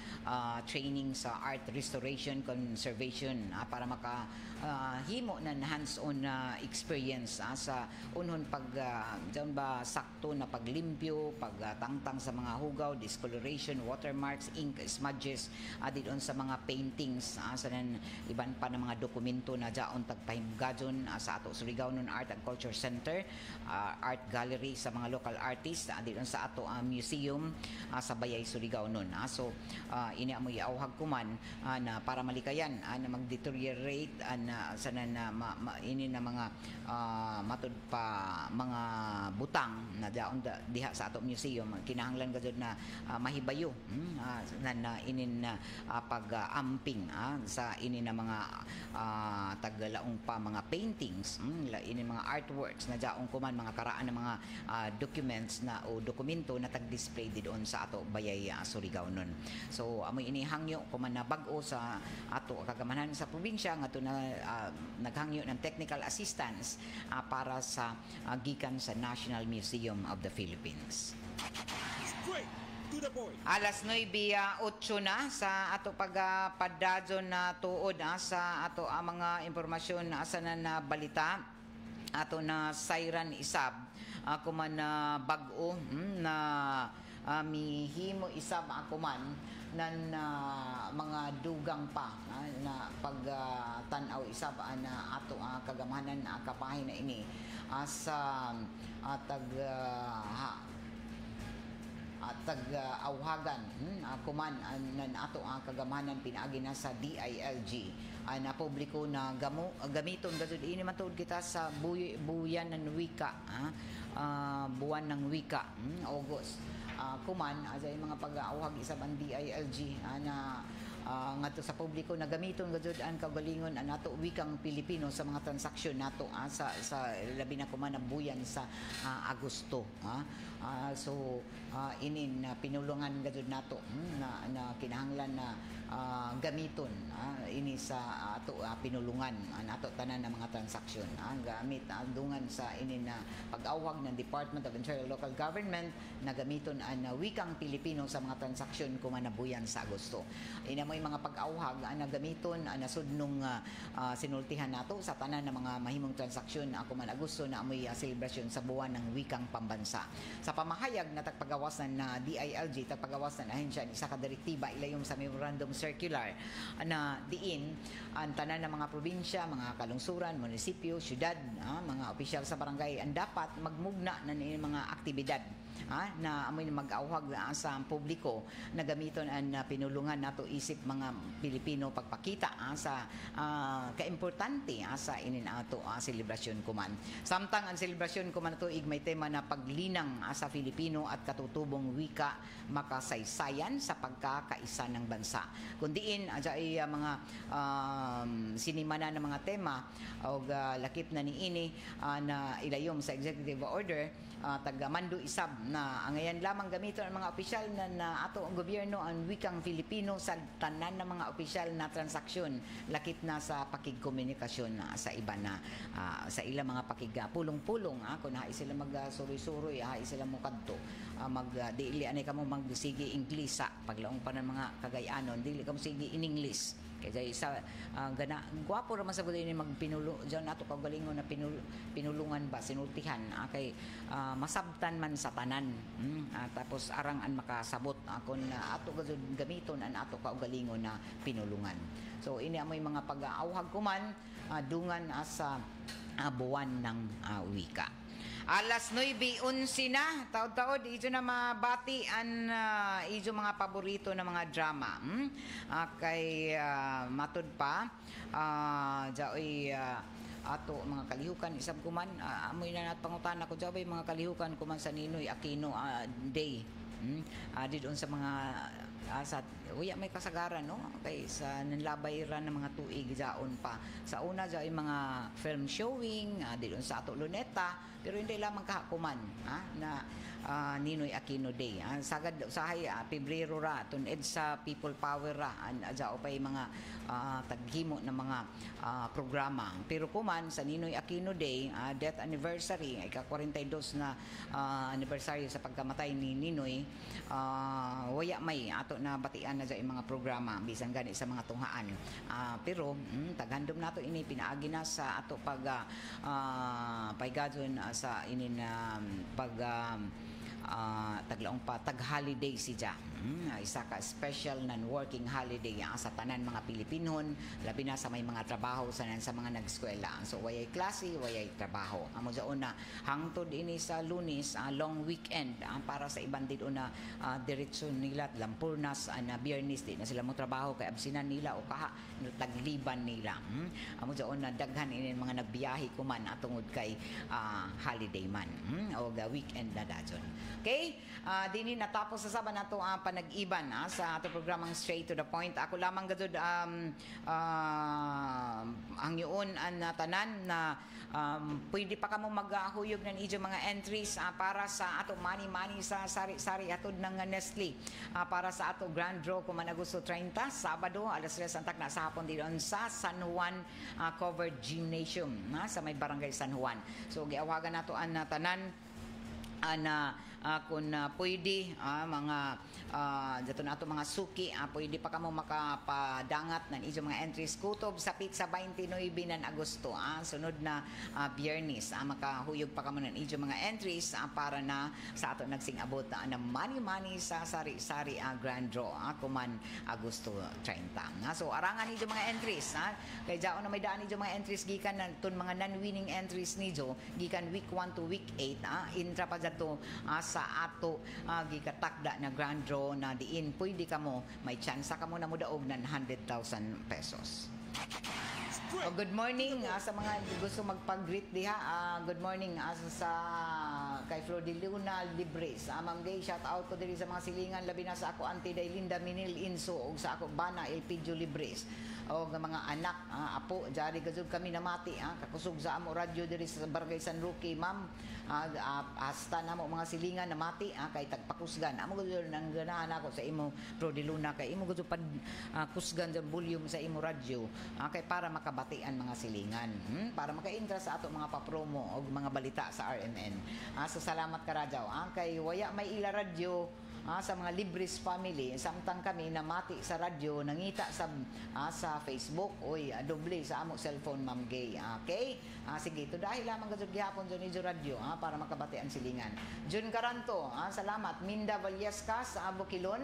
training sa art restoration conservation para maka himo na hands-on experience sa unhon pag diyan ba sakto na paglimpyo, pagtangtang sa mga hugaw, discoloration, watermarks, ink smudges, didon sa mga paintings sa iban pa ng mga dokumento na diaon tagpahimgadon sa ato Surigao Art and Culture Center, art gallery sa mga local artists, didon sa ato museum sa Bayay Surigao so ini amo iawhag kuman na para malikayan na mag-deteriorate sa ini na mga matud pa mga butang na daon diha sa ato museum kinahanglan gud na mahibayo na inin pag-amping sa ini na mga taggalaong pa mga paintings ini mga artworks na daon kuman mga karaan ng mga documents na o dokumento na tag-display doon sa ato Bayay Surigao nun. So amoy ini hangyo kuman na bag-o sa ato kagamanan sa probinsya nga to na naghangyo ng technical assistance para sa gikan sa National Museum of the Philippines.
Straight to the point.
Alas 9:08 na sa ato pagpadadyon na tuod sa ato mga impormasyon asa na balita ato na sayran isab ako man bag-o na mihimo isab ako man nan mga dugang pa na pagtanaw isab na ato kagamanan kapahin na ini sa tag-awhagan kuman nan ato kagamanan pinaagi na sa DILG na publiko na gamiton gazud ini man tuod kita sa buyan ng wika buwan ng wika August kuman asay mga pag-aawhag isab ang DILG na ngadto sa publiko na gamiton gud ang kaugalingon nato wikang Pilipino sa mga transaksyon nato sa labi na kuman na buyan sa Agosto so inin pinulungan gud nato na kinahanglan na gamiton ini sa ato pinulungan nato tanan ng mga transaksyon gamit dungan sa ini na pag-awhag ng Department of Interior Local Government na gamiton ang wikang Pilipino sa mga transaksyon kuman na buyan sa Agosto. Ina mo mga pag-awhag na gamiton na sudnong sinultihan nato sa tanan ng mga mahimong transaksyon ako man Agosto na amoy celebration sa buwan ng wikang pambansa. Sa pamahayag na tagpagawas na DILG tagpagawas na ahensya isa ka direktiba ilayom sa memorandum circular na diin ang tanan ng mga probinsya, mga kalungsuran, munisipyo, syudad, mga opisyal sa barangay ang dapat magmugna na ni mga aktibidad na amoy mag-awhag sa publiko na gamiton ang pinulungan nato isip mga Pilipino pagpakita sa kaimportante sa inin ato selebrasyon kuman. Samtang ang selebrasyon kuman nato may tema na paglinang sa Filipino at katutubong wika makasaysayan sa pagkakaisa ng bansa. Kundiin ay mga sinimana ng mga tema o lakip na niini na ilayom sa executive order tagamando isab na ngayon lamang gamiton ang mga opisyal na ato ang gobyerno ang wikang Filipino sa tanan ng mga opisyal na transaksyon lakip na sa pakigkomunikasyon sa iba na sa ilang mga pakigpulong-pulong kung sila magsuroy-suroy sila mo kadto dili anay kamo magsige English paglaong pa ng mga kagayanon dili kamo sige in English kaya isa gana gwapo ra man sa gud ini magpinulo diyan nato kaugalingon na pinulungan ba sinultihan kay masabtan man sa tanan tapos arang an makasabot kun ato gud gamiton an ato kaugalingon na pinulungan. So ini amoy mga pag-aawhag kuman dungan sa buwan ng wika. Alas 9:11 na, taod-taod, ijo na mabati ang ijo mga paborito na mga drama. Kay matud pa, jaoy ato mga kalihukan, isang kuman, amoy na nat pangutan ako, jaoy mga kalihukan kuman sa Ninoy Aquino Day. Didon sa mga sa uya may kasagaran no kay sa nanlabay ra ng mga tuig jaon pa sa una dyan mga film showing dilon sa ato Luneta pero hindi lamang kahakuman na Ninoy Aquino Day sagad usahay Pebrero ra tuned sa People Power ra adjao pay mga taghimo ng mga programa pero kuman sa Ninoy Aquino Day death anniversary ay ka-42 na anniversary sa pagkamatay ni Ninoy waya may ato na batian na dyan mga programa bisan gani sa mga tunghaan pero taghandom nato ini pinaagi na sa ato pag paygadon sa inin pag taglaong pa tag holiday siya isa ka special non-working holiday sa tanan mga Pilipinon labi na sa may mga trabaho sa mga nag-eskwela so wayay klase wayay trabaho amo jaon na hangtod ini sa Lunes long weekend para sa iban did na diretso nila lampurnas na Biyernes di na sila mo trabaho kay absinan nila o kaha tagliban nila amo jaon na daghan ini mga nagbiyahe kuman atungod kay holiday man o weekend na dajon. Okay? Dini natapos sa saban nato panag-iban sa ato programang Straight to the Point. Ako lamang gadud ang yun na tanan na pwede pa kamo maghuyog ng idyo mga entries para sa ato money sa sari-sari atod ng Nestle para sa ato Grand Draw kung man Agosto 30 Sabado alas 3 antak na sa hapon dito sa San Juan Covered Gymnasium sa may Barangay San Juan. So giawagan nato ang tanan kung pwede mga dato na mga suki pwede pa kamo makapadangat ng inyong mga entries kutob sa pizza 29 ng Agosto sunod na Biyernes makahuyog pa kamo ng inyong mga entries para na sa ato nagsing-abot na money sa sari-sari Grand Draw kuman Agosto 30 so arangan inyong mga entries kay jaon na may daan inyong mga entries gikan na mga non-winning entries niyo gikan week 1 to week 8 intra pa dato sa ato gikatakda na Grand Draw na diin pwede kamo may chance kamo na mudaog ng 100,000 pesos. Good morning sa mga gusto magpag-greet diha. Good morning sa kay Flor de Luna Libres. Ma'am Gay, shout out ko diri sa mga silingan labi na sa ako Auntie Dailinda Minil Inso ug sa ako Bana Elpidio Libres. O mga anak apo jari gazud kami namati kakusog sa amo radyo diri sa Barangay San Roque ma'am hasta namo mga silingan namati kay tagpakusgan amo gazud nang ganahan ako sa imo Pro de Luna kay imo gazud pad kusgan sa volume sa imo radyo kay para makabatian mga silingan para maka-intra sa ato mga papromo o mga balita sa RMN so salamat ka radyaw kay waya may ila radyo sa mga Libres family samtang kami namati sa radyo nangita sa Facebook oy doble sa amo cellphone Ma'am Gay okay sige to dahil lamang gazud gihapon jud ni radyo para makabatian silingan Jun Caranto salamat Minda Valesca sa Bukilon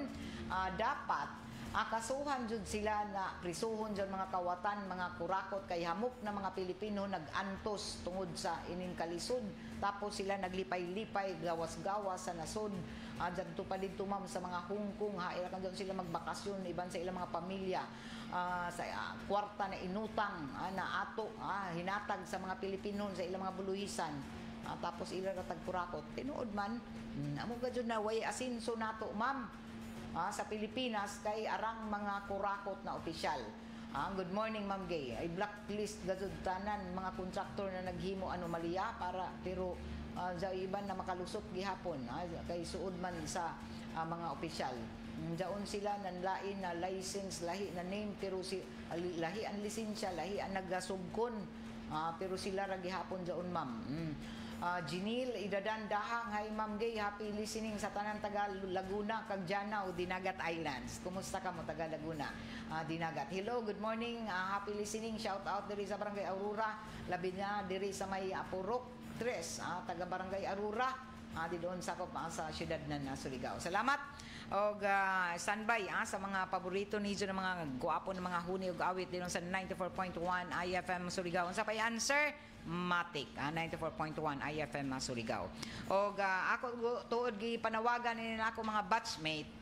dapat kasuhan jud sila na prisuhon jud mga kawatan mga kurakot kay hamok na mga Pilipino nag-antos tungod sa ining kalisod tapos sila naglipay-lipay gawas-gawas sa nasod dadto pa dito ma'am sa mga Hong Kong ila kan sila magbakasyon iban sa ilang mga pamilya sa kwarta na inutang na ato hinatag sa mga Pilipino sa ilang mga buluhisan tapos ila ratag kurakot tinuod man amo gud na way asinso nato ma'am sa Pilipinas kay arang mga kurakot na opisyal. Good morning Ma'am Gay. Ay blacklist gazud tanan mga kontraktor na naghimo anomalya para pero sa iban na makalusot gihapon kay suod man sa mga opisyal. Daon sila nanlain na license lahi na name pero lahi ang lisensya lahi ang nagasugkon pero sila ra gihapon daon ma'am. Jinil Idadan Dahang hi Ma'am Gay happy listening sa tanan taga Laguna kag Janao Dinagat Islands kumusta ka mo taga Laguna Dinagat hello good morning happy listening shout out diri sa Barangay Aurora labi na diri sa may Apurok 3 taga Barangay Aurora di doon sa siyudad ng Surigao salamat og standby sa mga paborito niyo ng mga guwapo ng mga huni ug awit dito sa 94.1 IFM Surigao unsa pay answer Matic 94.1 IFM Surigao og ako tuod gi panawagan ni ako mga batchmate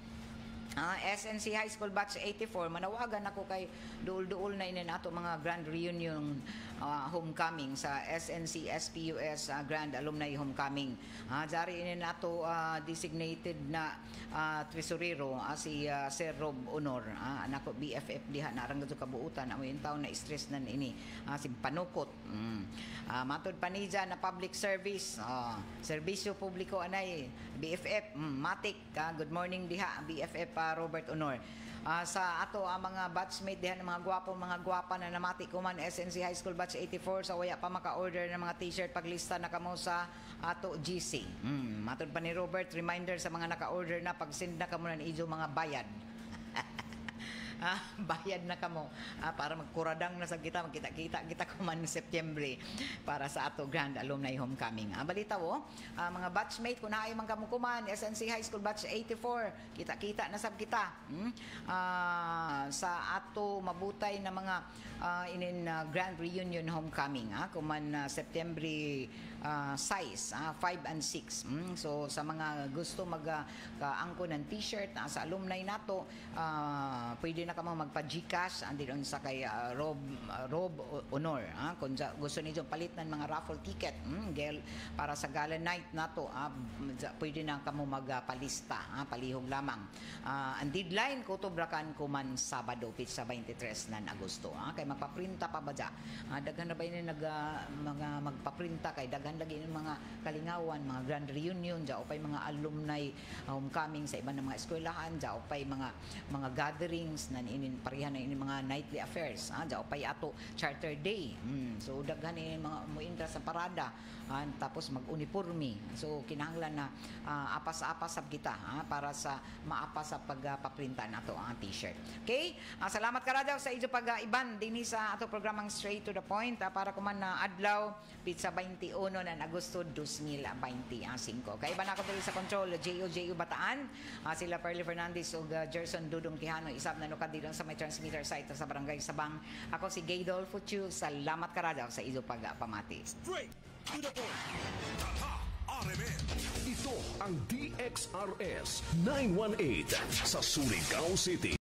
SNC High School Batch 84, manawagan ako kay duol-duol na inin ato mga grand reunion homecoming sa SNC SPUS Grand Alumni Homecoming. Dari inin ato designated na tresurero si Sir Rob Honor. Anako BFF diha narang gato kabuutan amo yung taon na stress nan ini si Panukot. Matod panija na public service, serbisyo publiko anay BFF Matik. Good morning diha BFF Robert Honor. Sa ato ang mga batchmate dihan ng mga gwapa na namati kuman SNC High School Batch 84 sa waya pa maka-order ng mga t-shirt paglista na kamo sa ato GC. Matod pa ni Robert, reminder sa mga naka-order na pag-send na kamo na ijo mga bayad. Bayad na kamo para magkuradang na sa kita, magkita-kita kuman September para sa ato Grand Alumni Homecoming. Balita wo, mga batchmate kung naay man kamo kuman SNC High School Batch 84, kita-kita na sab kita sa ato mabutay na mga Grand Reunion Homecoming kuman September 6, 5 and 6. So sa mga gusto magkaangko ng t-shirt sa alumni nato, pwede na kamo magpa-GCash andin sa kay Rob Honor. Kung gusto niyo palitan mga raffle ticket para sa gala night nato, pwede na kamo magpalista, palihog lamang. Ang deadline kutobrakan kuman Sabado sa 23 nan Agosto. Kay magpaprinta pa ba daghan na ba ini mga magpaprinta kay daghan lagi ng mga kalingawan, mga grand reunion, o pay mga alumni homecoming sa iba ng mga eskwelahan, o pay mga gatherings na inin pareha na ini mga nightly affairs, o pay ato charter day. So daghan ini mga muintra sa parada, tapos mag-uniforme. So kinahanglan na apas-apas sab kita para sa maapas sa pagpaprinta nato ang t-shirt. Okay? Salamat karadaw sa ijo pag-iban dinhi sa ato programang Straight to the Point para kuman na adlaw pizza 21 na Agosto 2025. Kay iban ako diri sa control JO Bataan, sila Perly Fernandez ug Gerson Dudong Quijano isab na nukad dito sa may transmitter site sa Barangay Sabang. Ako si Gaydol Futchu. Salamat karadaw sa ijo pagpamati.
Straight to the point.
Tata RMN.
Ito ang DXRS 918 sa Surigao City.